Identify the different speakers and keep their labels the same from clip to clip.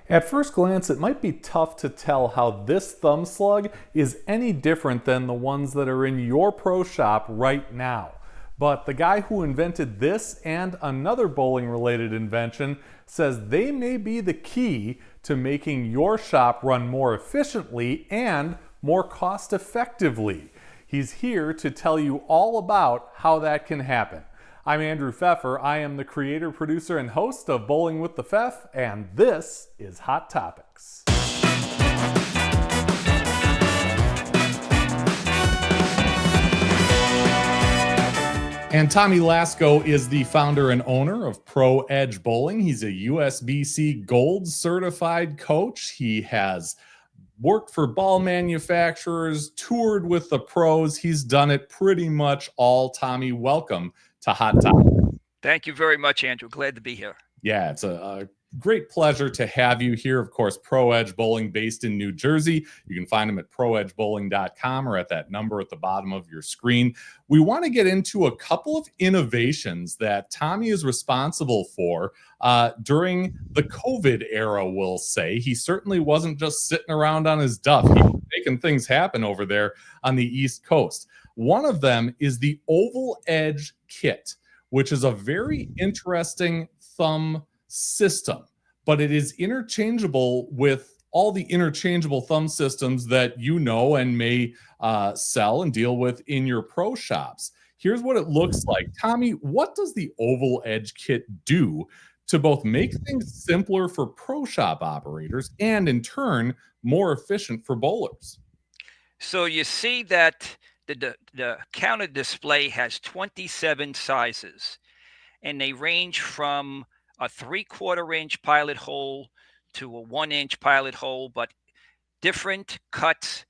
Speaker 1: At first glance, it might be tough to tell how this thumb slug is any different than the ones that are in your pro shop right now. But the guy who invented this and another bowling related invention says they may be the key to making your shop run more efficiently and more cost effectively. He's here to tell you all about how that can happen. I'm Andrew Pfeffer. I am the creator, producer, and host of Bowling with the Pfeff, and this is Hot Topics. And Tommy Lasko is the founder and owner of Pro Edge Bowling. He's a USBC Gold certified coach. He has worked for ball manufacturers, toured with the pros. He's done it pretty much all. Tommy, welcome to Hot Topics.
Speaker 2: Thank you very much, Andrew. Glad to be here.
Speaker 1: Yeah, it's a great pleasure to have you here. Of course, Pro Edge Bowling based in New Jersey. You can find them at proedgebowling.com or at that number at the bottom of your screen. We want to get into a couple of innovations that Tommy is responsible for during the COVID era, we'll say. He certainly wasn't just sitting around on his duff. He was making things happen over there on the East Coast. One of them is the Oval Edge Kit, which is a very interesting thumb system, but it is interchangeable with all the interchangeable thumb systems that you know and may sell and deal with in your pro shops. Here's what it looks like. Tommy, what does the Oval Edge Kit do to both make things simpler for pro shop operators and in turn more efficient for bowlers?
Speaker 2: So you see that the counter display has 27 sizes, and they range from a 3/4 inch pilot hole to a 1 inch pilot hole, but different cuts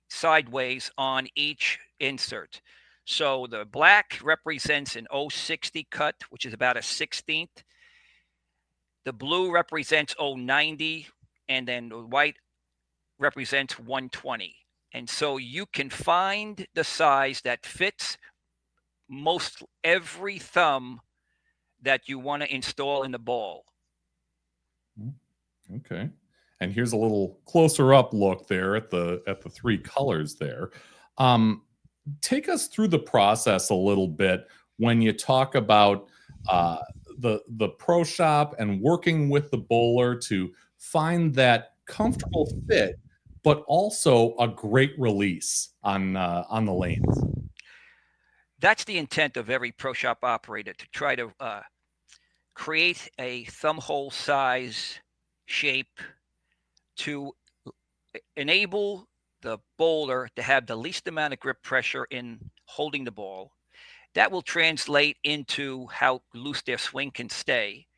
Speaker 2: sideways on each insert. So the black represents an 060 cut, which is about a 16th. The blue represents 090, and then the white represents 120. And so you can find the size that fits most every thumb that you want to install in the ball.
Speaker 1: Okay. And here's a little closer up look there at the three colors there. Take us through the process a little bit when you talk about the pro shop and working with the bowler to find that comfortable fit, but also a great release on the lanes.
Speaker 2: That's the intent of every pro shop operator, to try to create a thumb hole size shape to enable the bowler to have the least amount of grip pressure in holding the ball. That will translate into how loose their swing can stay.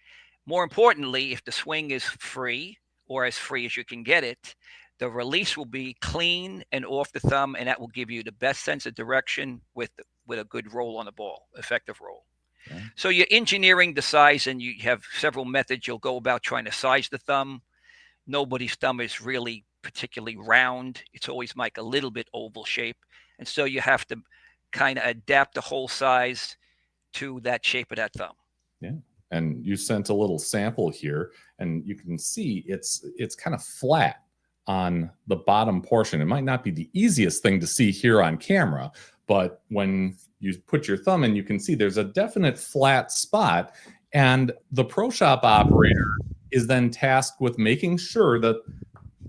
Speaker 2: More importantly, if the swing is free or as free as you can get it, the release will be clean and off the thumb, and that will give you the best sense of direction with a good roll on the ball, effective roll. Okay. So you're engineering the size, and you have several methods you'll go about trying to size the thumb. Nobody's thumb is really particularly round. It's always like a little bit oval shape. And so you have to kind of adapt the hole size to that shape of that thumb.
Speaker 1: Yeah. And you sent a little sample here, and you can see it's kind of flat on the bottom portion. It might not be the easiest thing to see here on camera, but when you put your thumb in, you can see there's a definite flat spot, and the pro shop operator is then tasked with making sure that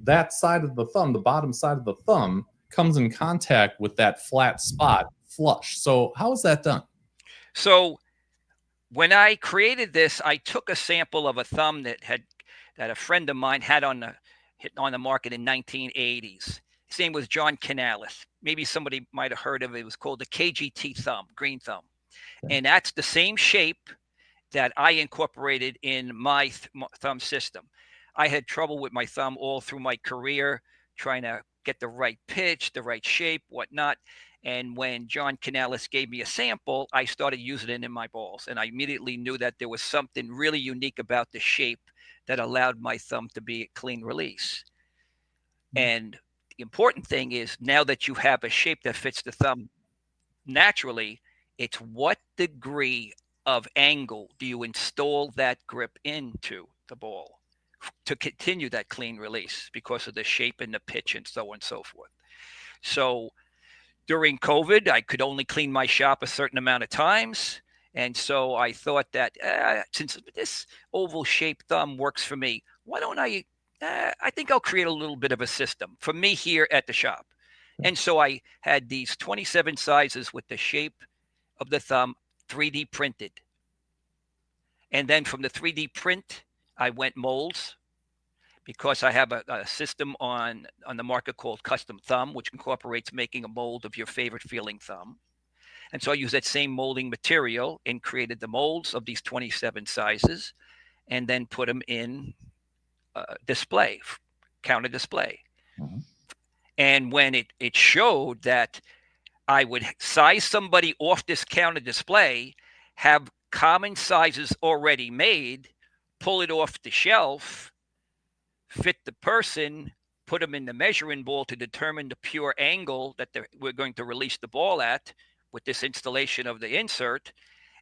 Speaker 1: that side of the thumb, the bottom side of the thumb, comes in contact with that flat spot flush. So how is that done?
Speaker 2: So when I created this, I took a sample of a thumb that a friend of mine had on the market in 1980s. His name was John Canales. Maybe somebody might have heard of it. It was called the KGT thumb, green thumb. Okay. And that's the same shape that I incorporated in my thumb system. I had trouble with my thumb all through my career, trying to get the right pitch, the right shape, whatnot. And when John Canales gave me a sample, I started using it in my balls. And I immediately knew that there was something really unique about the shape that allowed my thumb to be a clean release. And the important thing is, now that you have a shape that fits the thumb naturally, it's what degree of angle do you install that grip into the ball. to continue that clean release because of the shape and the pitch and so on and so forth. So during COVID, I could only clean my shop a certain amount of times. And so I thought that since this oval shaped thumb works for me, why don't I think I'll create a little bit of a system for me here at the shop. And so I had these 27 sizes with the shape of the thumb 3D printed. And then from the 3D print, I went molds, because I have a system on the market called Custom Thumb, which incorporates making a mold of your favorite feeling thumb. And so I used that same molding material and created the molds of these 27 sizes, and then put them in display, counter display.
Speaker 1: Mhm.
Speaker 2: And when it showed that I would size somebody off this counter display, have common sizes already made, pull it off the shelf, fit the person, put them in the measuring ball to determine the pure angle that we're going to release the ball at with this installation of the insert.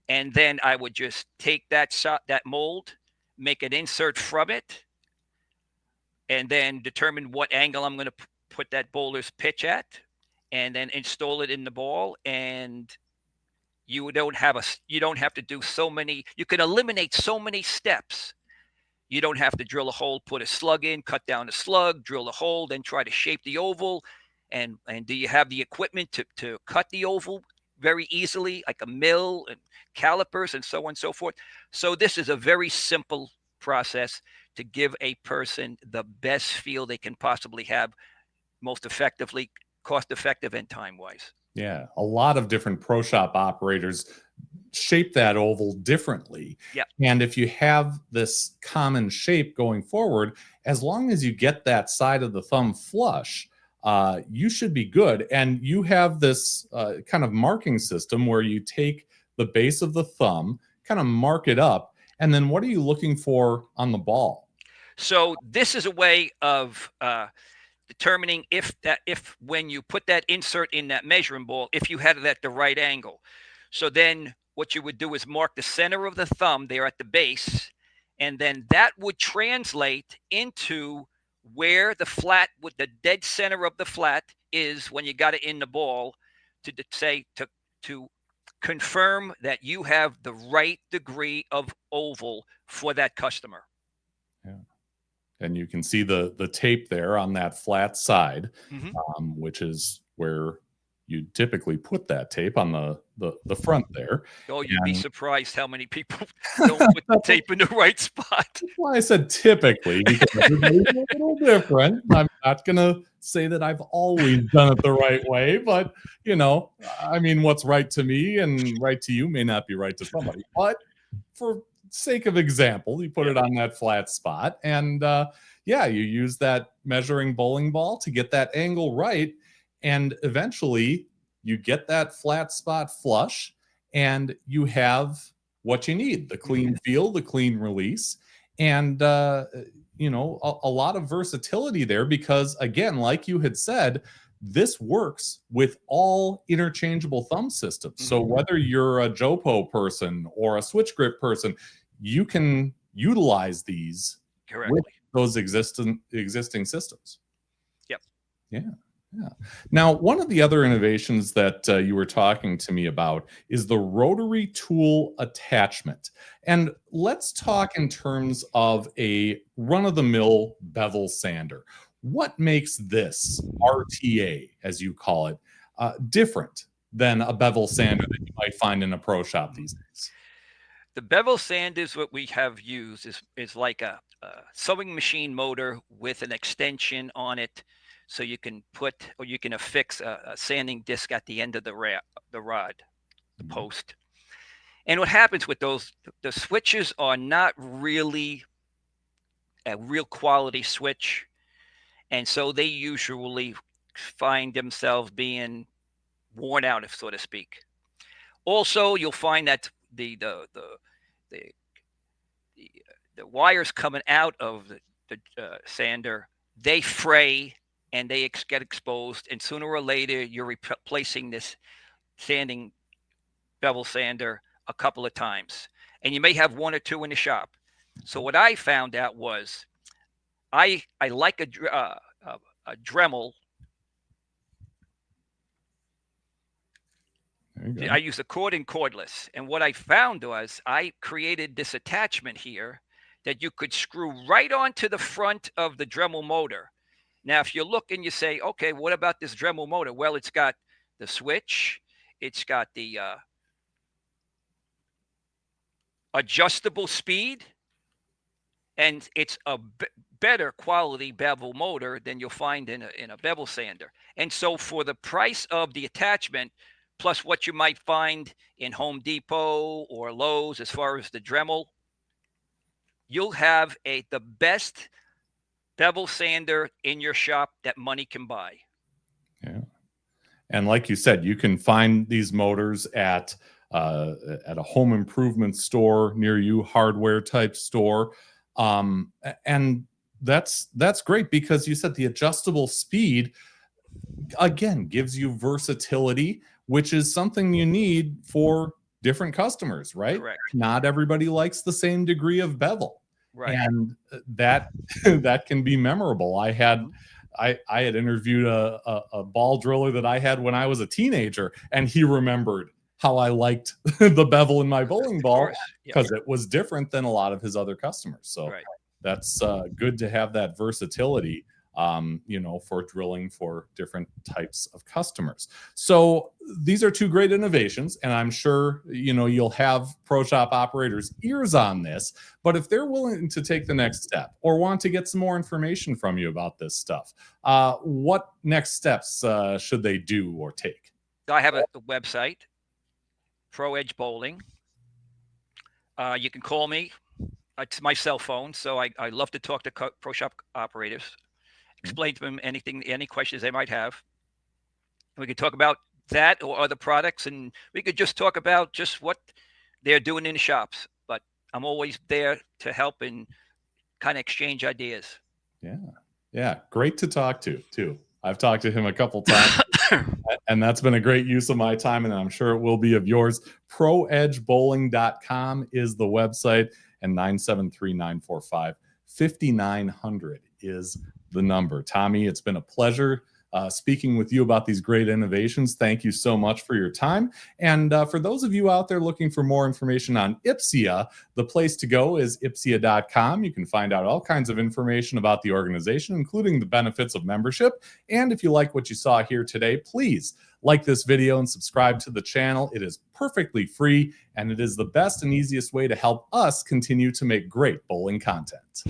Speaker 2: And then I would just take that mold, make an insert from it, and then determine what angle I'm going to put that bowler's pitch at, and then install it in the ball. And you don't have to do so many, you can eliminate so many steps. You don't have to drill a hole, put a slug in, cut down the slug, drill a hole, then try to shape the oval. And do you have the equipment to cut the oval very easily, like a mill and calipers and so on and so forth? So this is a very simple process to give a person the best feel they can possibly have, most effectively, cost effective, and time wise.
Speaker 1: Yeah, a lot of different pro shop operators shape that oval differently.
Speaker 2: Yeah.
Speaker 1: And if you have this common shape going forward, as long as you get that side of the thumb flush, you should be good. And you have this kind of marking system where you take the base of the thumb, kind of mark it up, and then what are you looking for on the ball?
Speaker 2: So this is a way of determining if when you put that insert in that measuring ball, if you had it at the right angle. So then what you would do is mark the center of the thumb there at the base, and then that would translate into where the flat, with the dead center of the flat is when you got it in the ball, to confirm that you have the right degree of oval for that customer.
Speaker 1: Yeah. And you can see the tape there on that flat side,
Speaker 2: Mm-hmm.
Speaker 1: which is where you typically put that tape on the front there.
Speaker 2: Oh, you'd be
Speaker 1: And
Speaker 2: surprised how many people don't put the tape in the right spot.
Speaker 1: that's why I said typically, because everybody's a little different. I'm not gonna say that I've always done it the right way, but I mean, what's right to me and right to you may not be right to somebody. But for sake of example, you put it on that flat spot, and yeah, you use that measuring bowling ball to get that angle right, and eventually you get that flat spot flush, and you have what you need: the clean feel, the clean release, and a lot of versatility there, because again, like you had said, this works with all interchangeable thumb systems. So whether you're a Jopo person or a switch grip person, you can utilize these
Speaker 2: Correctly.
Speaker 1: with those existing systems.
Speaker 2: Yep.
Speaker 1: Yeah. Yeah. Now, one of the other innovations that you were talking to me about is the rotary tool attachment. And let's talk in terms of a run-of-the-mill bevel sander. What makes this RTA, as you call it, different than a bevel sander that you might find in a pro shop these days?
Speaker 2: The bevel sanders, what we have used is like a sewing machine motor with an extension on it, so you can affix a sanding disc at the end of the rod, the post. And what happens with those, the switches are not really a real quality switch, and so they usually find themselves being worn out, if so to speak. Also, you'll find that the wires coming out of the sander, they fray and they get exposed, and sooner or later you're replacing this sanding bevel sander a couple of times, and you may have one or two in the shop. So what I found out was I like a Dremel.
Speaker 1: There you go.
Speaker 2: I use the cord and cordless. And what I found was I created this attachment here that you could screw right onto the front of the Dremel motor. Now, if you look and you say, okay, what about this Dremel motor? Well, it's got the switch, it's got the adjustable speed, and it's a better quality bevel motor than you'll find in a bevel sander. And so for the price of the attachment, plus what you might find in Home Depot or Lowe's as far as the Dremel, you'll have the best bevel sander in your shop that money can buy.
Speaker 1: Yeah. And like you said, you can find these motors at a home improvement store near you, hardware type store. And that's great because you said the adjustable speed, again, gives you versatility, which is something you need for different customers, right?
Speaker 2: Correct.
Speaker 1: Not everybody likes the same degree of bevel.
Speaker 2: Right.
Speaker 1: And that can be memorable. I had interviewed a ball driller that I had when I was a teenager, and he remembered how I liked the bevel in my bowling ball because it was different than a lot of his other customers. So that's good to have that versatility, for drilling for different types of customers. So these are two great innovations, and I'm sure, you'll have pro shop operators' ears on this, but if they're willing to take the next step or want to get some more information from you about this stuff, what next steps should they do or take?
Speaker 2: I have a website, Pro Edge Bowling. You can call me. It's my cell phone, so I love to talk to pro shop operators, explain to them any questions they might have. We could talk about that or other products, and we could just talk about just what they're doing in the shops. But I'm always there to help and kind of exchange ideas.
Speaker 1: Yeah, great to talk to too. I've talked to him a couple times, and that's been a great use of my time, and I'm sure it will be of yours. ProEdgeBowling.com is the website, and 973-945-5900 is the number. Tommy, it's been a pleasure speaking with you about these great innovations. Thank you so much for your time. And for those of you out there looking for more information on IPSIA, the place to go is ipsia.com. You can find out all kinds of information about the organization, including the benefits of membership. And if you like what you saw here today, please like this video and subscribe to the channel. It is perfectly free, and it is the best and easiest way to help us continue to make great bowling content.